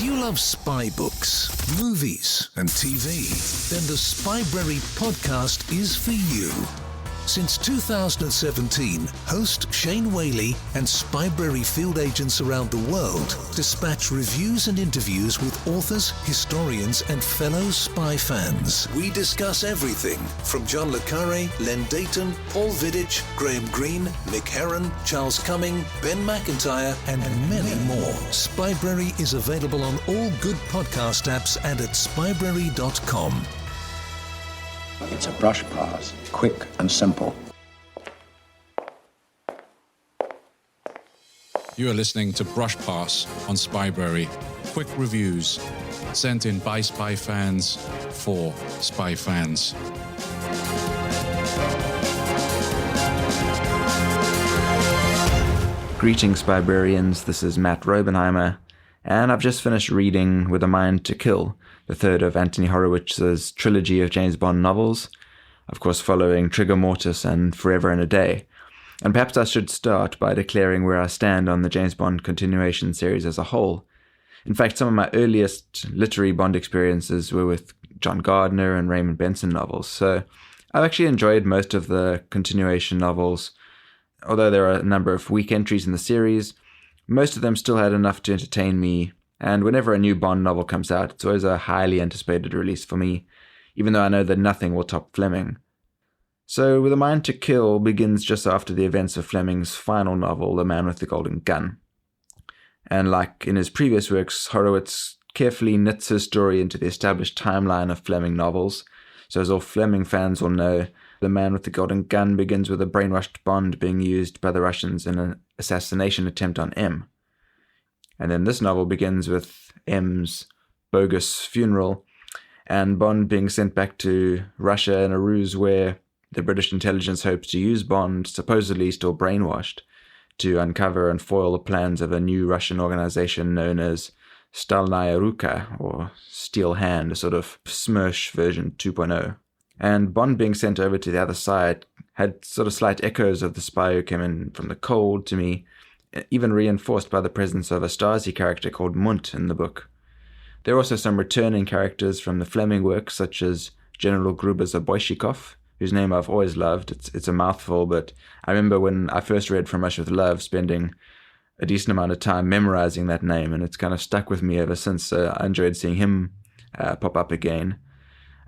Do you love spy books, movies, and TV? Then the Spybrary podcast is for you. Since 2017, host Shane Whaley and Spybrary field agents around the world dispatch reviews and interviews with authors, historians, and fellow spy fans. We discuss everything from John le Carré, Len Dayton, Paul Viddich, Graham Greene, Mick Herron, Charles Cumming, Ben McIntyre, and many more. Spybrary is available on all good podcast apps and at spybrary.com. It's a brush pass, quick and simple. You are listening to Brush Pass on Spybrary. Quick reviews sent in by spy fans for spy fans. Greetings, Spybrarians. This is Matt Raubenheimer, and I've just finished reading With a Mind to Kill, the third of Anthony Horowitz's trilogy of James Bond novels, of course following Trigger Mortis and Forever and a Day. And perhaps I should start by declaring where I stand on the James Bond continuation series as a whole. In fact, some of my earliest literary Bond experiences were with John Gardner and Raymond Benson novels, so I've actually enjoyed most of the continuation novels. Although there are a number of weak entries in the series, most of them still had enough to entertain me. And whenever a new Bond novel comes out, it's always a highly anticipated release for me, even though I know that nothing will top Fleming. So With a Mind to Kill begins just after the events of Fleming's final novel, The Man with the Golden Gun. And like in his previous works, Horowitz carefully knits his story into the established timeline of Fleming novels. So as all Fleming fans will know, The Man with the Golden Gun begins with a brainwashed Bond being used by the Russians in an assassination attempt on M. And then this novel begins with M's bogus funeral and Bond being sent back to Russia in a ruse where the British intelligence hopes to use Bond, supposedly still brainwashed, to uncover and foil the plans of a new Russian organization known as Stalnaya Ruka, or Steel Hand, a sort of Smersh version 2.0. And Bond being sent over to the other side had sort of slight echoes of the spy who came in from the cold to me, even reinforced by the presence of a Stasi character called Munt in the book. There are also some returning characters from the Fleming works, such as General Gruber Zaboyshikov, whose name I've always loved. It's a mouthful, but I remember when I first read From Russia with Love, spending a decent amount of time memorizing that name, and it's kind of stuck with me ever since, so I enjoyed seeing him pop up again.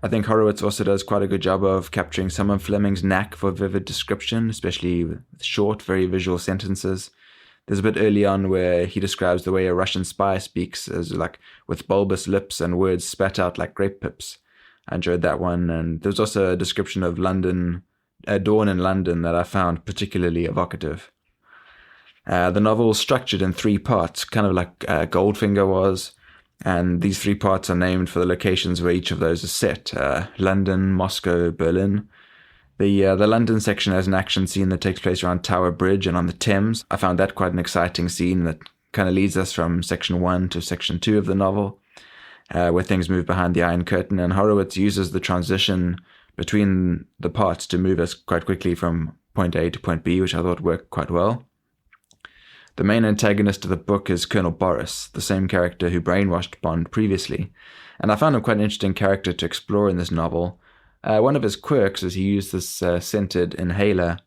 I think Horowitz also does quite a good job of capturing some of Fleming's knack for vivid description, especially with short, very visual sentences. There's a bit early on where he describes the way a Russian spy speaks as like with bulbous lips and words spat out like grape pips. I enjoyed that one. And there's also a description of London, dawn in London, that I found particularly evocative. The novel is structured in 3 parts, kind of like Goldfinger was. And these 3 parts are named for the locations where each of those is set. London, Moscow, Berlin. The London section has an action scene that takes place around Tower Bridge and on the Thames. I found that quite an exciting scene that kind of leads us from section 1 to section 2 of the novel, where things move behind the Iron Curtain, and Horowitz uses the transition between the parts to move us quite quickly from point A to point B, which I thought worked quite well. The main antagonist of the book is Colonel Boris, the same character who brainwashed Bond previously, and I found him quite an interesting character to explore in this novel. One of his quirks is he used this scented inhaler,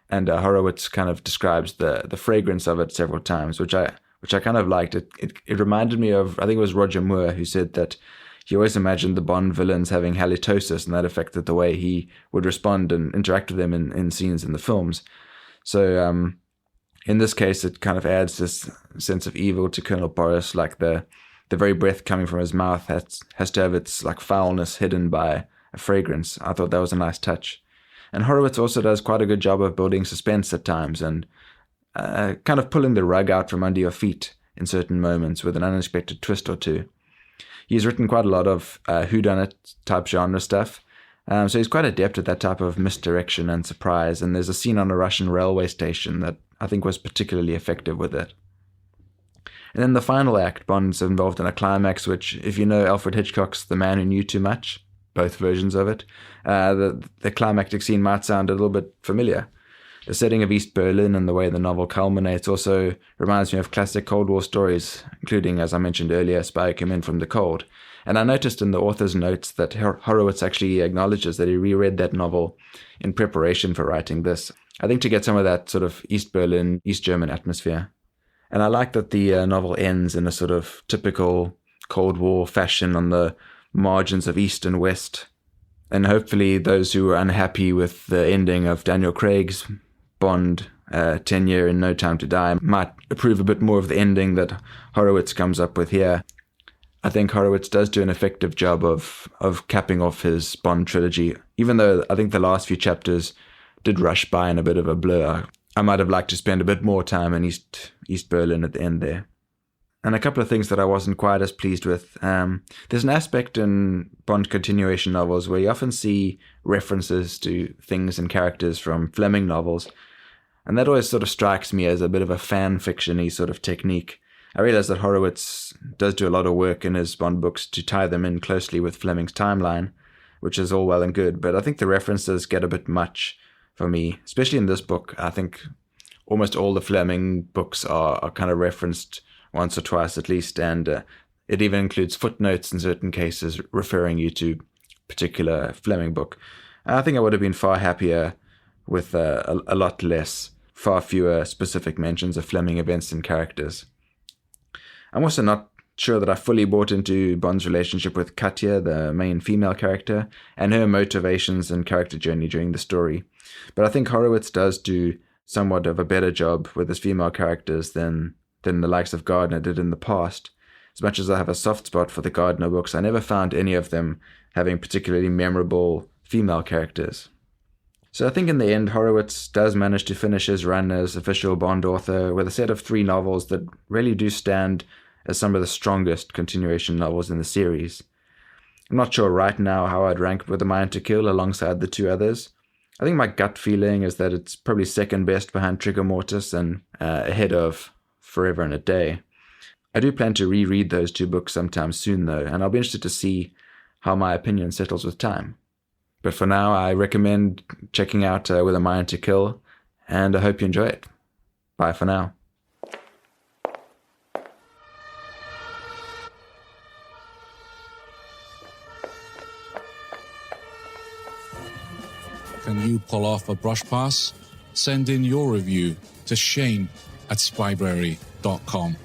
and Horowitz kind of describes the fragrance of it several times, which I kind of liked. It reminded me of, I think it was Roger Moore who said that he always imagined the Bond villains having halitosis, and that affected the way he would respond and interact with them in scenes in the films. So in this case, it kind of adds this sense of evil to Colonel Boris, like the very breath coming from his mouth has to have its like foulness hidden by a fragrance. I thought that was a nice touch. And Horowitz also does quite a good job of building suspense at times and kind of pulling the rug out from under your feet in certain moments with an unexpected twist or two. He's written quite a lot of whodunit type genre stuff, so he's quite adept at that type of misdirection and surprise, and there's a scene on a Russian railway station that I think was particularly effective with it. And then the final act, Bond's involved in a climax which, if you know Alfred Hitchcock's The Man Who Knew Too Much, both versions of it, the climactic scene might sound a little bit familiar. The setting of East Berlin and the way the novel culminates also reminds me of classic Cold War stories, including, as I mentioned earlier, Spy Came In From the Cold. And I noticed in the author's notes that Horowitz actually acknowledges that he reread that novel in preparation for writing this. I think to get some of that sort of East Berlin, East German atmosphere. And I like that the novel ends in a sort of typical Cold War fashion on the margins of East and West. And hopefully those who were unhappy with the ending of Daniel Craig's Bond tenure in No Time to Die might approve a bit more of the ending that Horowitz comes up with here. I think Horowitz does do an effective job of capping off his Bond trilogy, even though I think the last few chapters did rush by in a bit of a blur. I might have liked to spend a bit more time in East Berlin at the end there. And a couple of things that I wasn't quite as pleased with. There's an aspect in Bond continuation novels where you often see references to things and characters from Fleming novels, and that always sort of strikes me as a bit of a fan fiction-y sort of technique. I realize that Horowitz does do a lot of work in his Bond books to tie them in closely with Fleming's timeline, which is all well and good, but I think the references get a bit much for me, especially in this book. I think almost all the Fleming books are kind of referenced once or twice at least, and it even includes footnotes in certain cases referring you to a particular Fleming book. And I think I would have been far happier with a lot less, far fewer specific mentions of Fleming events and characters. I'm also not sure that I fully bought into Bond's relationship with Katya, the main female character, and her motivations and character journey during the story. But I think Horowitz does do somewhat of a better job with his female characters than the likes of Gardner did in the past. As much as I have a soft spot for the Gardner books, I never found any of them having particularly memorable female characters. So I think in the end, Horowitz does manage to finish his run as official Bond author with a set of 3 novels that really do stand as some of the strongest continuation novels in the series. I'm not sure right now how I'd rank With a Mind to Kill alongside the 2 others. I think my gut feeling is that it's probably second best behind Trigger Mortis and ahead of Forever and a Day. I do plan to reread those 2 books sometime soon though, and I'll be interested to see how my opinion settles with time. But for now, I recommend checking out With a Mind to Kill, and I hope you enjoy it. Bye for now. Can you pull off a brush pass? Send in your review to shane@spybrary.com.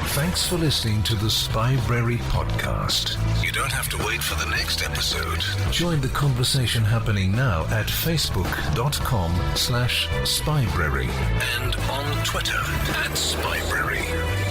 Thanks for listening to the Spybrary podcast. You don't have to wait for the next episode. Join the conversation happening now at facebook.com/Spybrary and on Twitter @Spybrary.